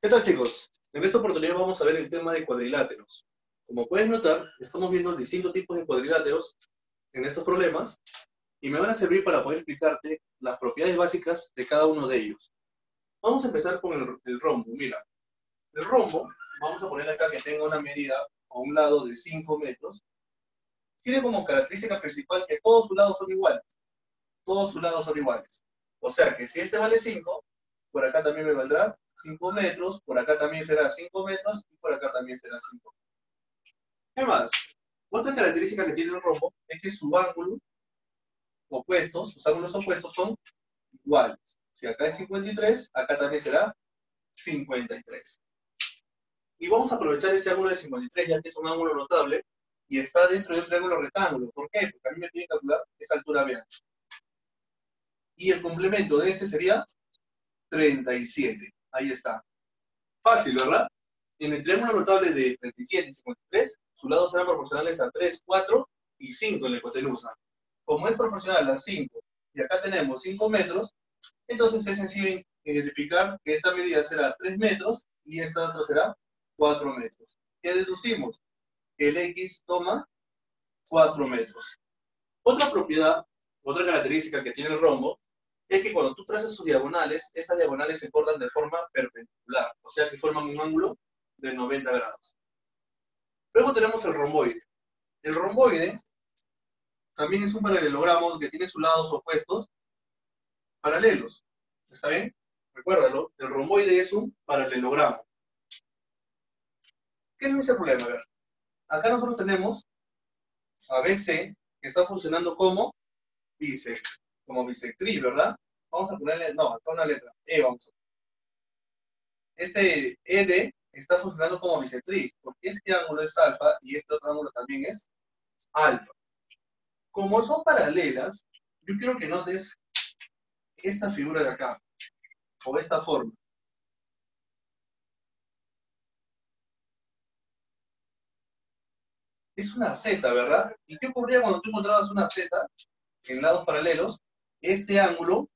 ¿Qué tal, chicos? En esta oportunidad vamos a ver el tema de cuadriláteros. Como pueden notar, estamos viendo distintos tipos de cuadriláteros en estos problemas y me van a servir para poder explicarte las propiedades básicas de cada uno de ellos. Vamos a empezar con el rombo. Mira, el rombo, vamos a poner acá que tenga una medida a un lado de 5 metros. Tiene como característica principal que todos sus lados son iguales. Todos sus lados son iguales. O sea que si este vale 5, por acá también me valdrá 5 metros, por acá también será 5 metros y por acá también será 5. ¿Qué más? Otra característica que tiene el rombo es que sus ángulos opuestos son iguales. Si acá es 53, acá también será 53. Y vamos a aprovechar ese ángulo de 53, ya que es un ángulo notable y está dentro de un triángulo rectángulo. ¿Por qué? Porque a mí me tiene que calcular esa altura B. Y el complemento de este sería 37. Ahí está. Fácil, ¿verdad? En el triángulo notable de 37 y 53, sus lados serán proporcionales a 3, 4 y 5 en la hipotenusa. Como es proporcional a 5 y acá tenemos 5 metros, entonces es sencillo identificar que esta medida será 3 metros y esta otra será 4 metros. ¿Qué deducimos? Que el X toma 4 metros. Otra propiedad, otra característica que tiene el rombo es que cuando tú trazas sus diagonales, estas diagonales se cortan de forma perpendicular, o sea que forman un ángulo de 90 grados. Luego tenemos el romboide. El romboide también es un paralelogramo que tiene sus lados opuestos paralelos. ¿Está bien? Recuérdalo, el romboide es un paralelogramo. ¿Qué es ese problema? A ver, acá nosotros tenemos a BC, que está funcionando como bisectriz, ¿verdad? Vamos a ponerle, no, acá una letra, E vamos a poner. Este ED está funcionando como bisectriz, porque este ángulo es alfa y este otro ángulo también es alfa. Como son paralelas, yo quiero que notes esta figura de acá, o esta forma. Es una Z, ¿verdad? ¿Y qué ocurría cuando tú encontrabas una Z en lados paralelos? Este ángulo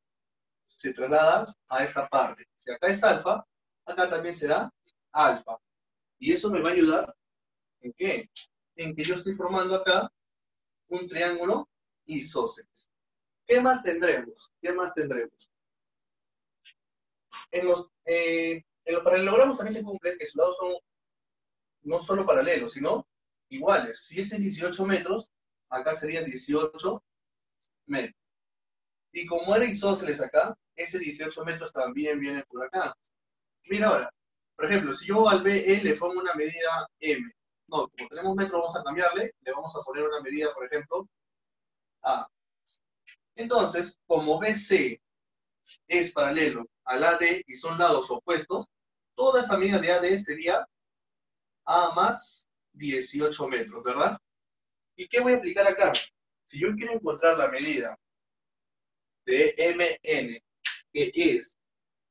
se traslada a esta parte. Si acá es alfa, acá también será alfa. Y eso me va a ayudar, ¿en qué? En que yo estoy formando acá un triángulo isósceles. ¿Qué más tendremos? ¿Qué más tendremos? En los paralelogramos también se cumple que sus lados son no solo paralelos, sino iguales. Si este es 18 metros, acá serían 18 metros. Y como era isósceles acá, ese 18 metros también viene por acá. Mira ahora, por ejemplo, si yo al BE le pongo una medida M, no, como tenemos metros vamos a cambiarle, le vamos a poner una medida, por ejemplo, A. Entonces, como BC es paralelo al AD y son lados opuestos, toda esa medida de AD sería A más 18 metros, ¿verdad? ¿Y qué voy a aplicar acá? Si yo quiero encontrar la medida de MN, que es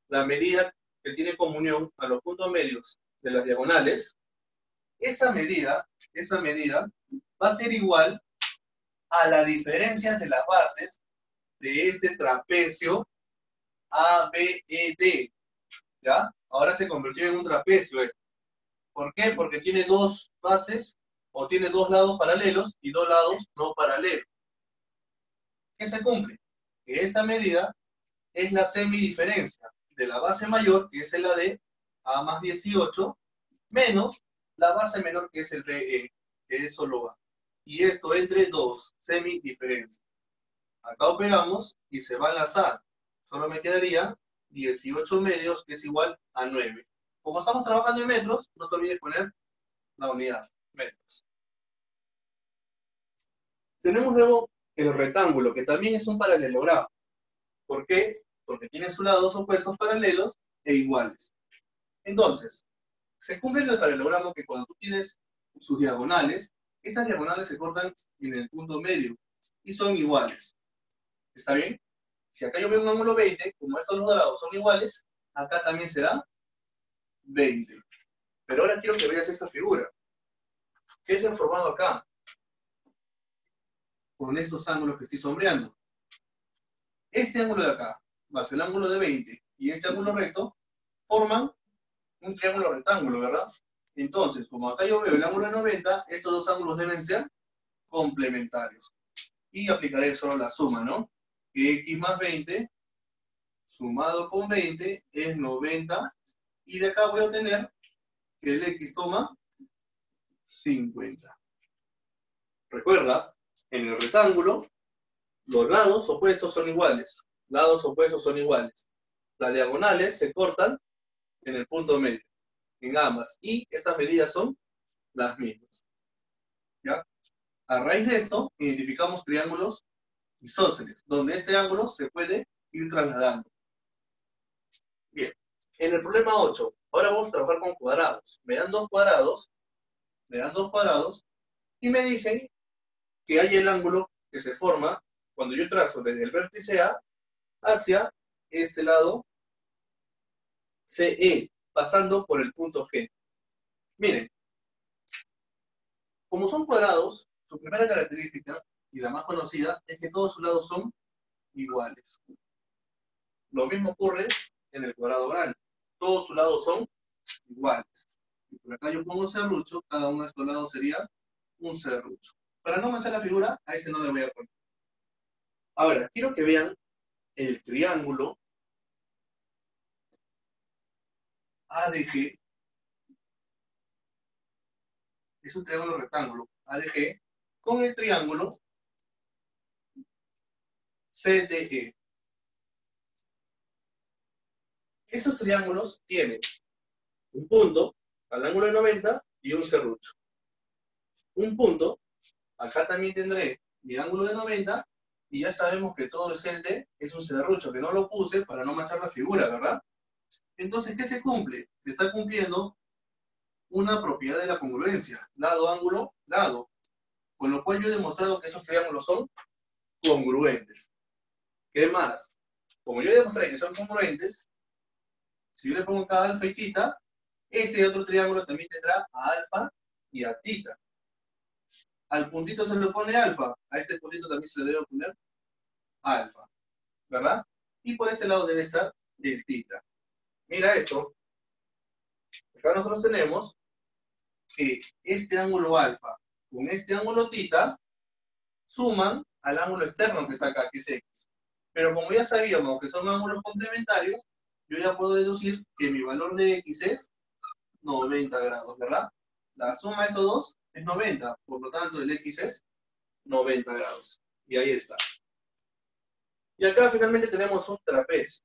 la medida que tiene comunión a los puntos medios de las diagonales, esa medida va a ser igual a la diferencia de las bases de este trapecio ABED. ¿Ya? Ahora se convirtió en un trapecio esto. ¿Por qué? Porque tiene dos bases o tiene dos lados paralelos y dos lados no paralelos. ¿Qué se cumple? Que esta medida es la semidiferencia de la base mayor, que es el AD, A más 18, menos la base menor, que es el BE, que es solo A. Y esto entre dos, semidiferencia. Acá operamos y se va a enlazar. Solo me quedaría 18 medios, que es igual a 9. Como estamos trabajando en metros, no te olvides poner la unidad, metros. Tenemos luego el rectángulo, que también es un paralelogramo. ¿Por qué? Porque tiene sus lados opuestos paralelos e iguales. Entonces, se cumple el paralelogramo que cuando tú tienes sus diagonales, estas diagonales se cortan en el punto medio y son iguales. ¿Está bien? Si acá yo veo un ángulo 20, como estos dos lados son iguales, acá también será 20. Pero ahora quiero que veas esta figura. ¿Qué se ha formado acá? Con estos ángulos que estoy sombreando. Este ángulo de acá, más el ángulo de 20 y este ángulo recto, forman un triángulo rectángulo, ¿verdad? Entonces, como acá yo veo el ángulo de 90, estos dos ángulos deben ser complementarios. Y aplicaré solo la suma, ¿no? Que x más 20 sumado con 20 es 90. Y de acá voy a obtener que el x toma 50. Recuerda, en el rectángulo, los lados opuestos son iguales. Lados opuestos son iguales. Las diagonales se cortan en el punto medio, en ambas. Y estas medidas son las mismas. ¿Ya? A raíz de esto, identificamos triángulos isósceles, donde este ángulo se puede ir trasladando. Bien, en el problema 8, ahora vamos a trabajar con cuadrados. Me dan dos cuadrados, y me dicen que hay el ángulo que se forma cuando yo trazo desde el vértice A hacia este lado CE, pasando por el punto G. Miren, como son cuadrados, su primera característica, y la más conocida, es que todos sus lados son iguales. Lo mismo ocurre en el cuadrado grande. Todos sus lados son iguales. Y por acá yo pongo serrucho, cada uno de estos lados sería un serrucho. Para no manchar la figura, a ese no le voy a poner. Ahora, quiero que vean el triángulo ADG. Es un triángulo rectángulo ADG con el triángulo CDE. Esos triángulos tienen un punto al ángulo de 90 y un serrucho. Un punto, acá también tendré mi ángulo de 90 y ya sabemos que todo el CLD es un serrucho, que no lo puse para no manchar la figura, ¿verdad? Entonces, ¿qué se cumple? Se está cumpliendo una propiedad de la congruencia, lado, ángulo, lado. Con lo cual yo he demostrado que esos triángulos son congruentes. ¿Qué más? Como yo demostré que son congruentes, si yo le pongo acá alfa y tita, este otro triángulo también tendrá a alfa y a tita. Al puntito se le pone alfa, a este puntito también se le debe poner alfa, ¿verdad? Y por este lado debe estar el tita. Mira esto. Acá nosotros tenemos que este ángulo alfa con este ángulo tita suman al ángulo externo que está acá, que es x. Pero como ya sabíamos que son ángulos complementarios, yo ya puedo deducir que mi valor de x es 90 grados, ¿verdad? La suma de esos dos es 90, por lo tanto el x es 90 grados. Y ahí está. Y acá finalmente tenemos un trapecio.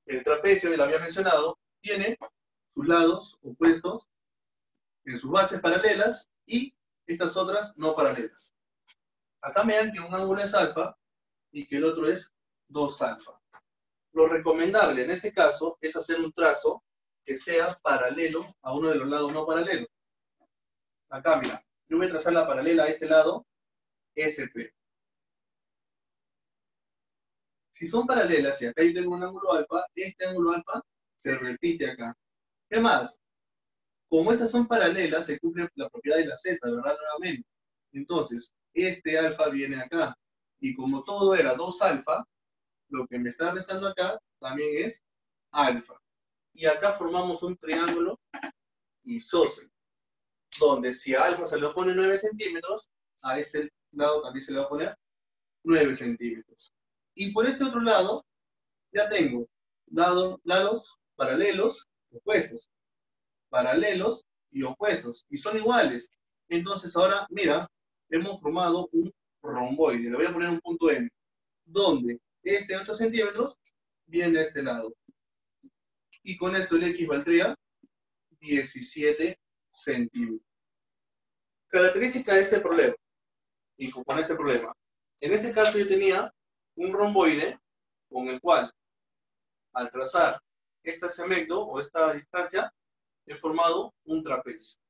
El trapecio, ya lo había mencionado, tiene sus lados opuestos en sus bases paralelas y estas otras no paralelas. Acá me dan que un ángulo es alfa y que el otro es 2 alfa. Lo recomendable en este caso es hacer un trazo que sea paralelo a uno de los lados no paralelos. Acá, mira, yo voy a trazar la paralela a este lado, SP. Si son paralelas y acá yo tengo un ángulo alfa, este ángulo alfa se repite acá. ¿Qué más? Como estas son paralelas, se cumple la propiedad de la z, ¿verdad? Nuevamente. Entonces, este alfa viene acá. Y como todo era 2 alfa, lo que me está restando acá también es alfa. Y acá formamos un triángulo isósceles, donde si a alfa se le pone 9 centímetros, a este lado también se le va a poner 9 centímetros. Y por este otro lado, ya tengo lados paralelos, opuestos. Paralelos y opuestos. Y son iguales. Entonces ahora, mira, hemos formado un romboide. Le voy a poner un punto M, donde este 8 centímetros viene a este lado. Y con esto el X valdría 17 centímetros. Característica de este problema, y con este problema. En este caso yo tenía un romboide con el cual, al trazar este segmento o esta distancia, he formado un trapecio.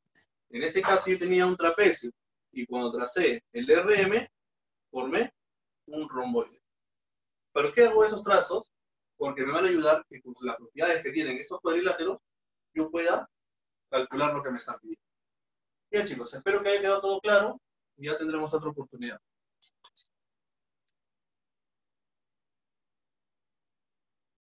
En este caso yo tenía un trapecio, y cuando tracé el RM, formé un romboide. ¿Por qué hago esos trazos? Porque me van a ayudar que con las propiedades que tienen estos cuadriláteros, yo pueda calcular lo que me están pidiendo. Bien chicos, espero que haya quedado todo claro y ya tendremos otra oportunidad.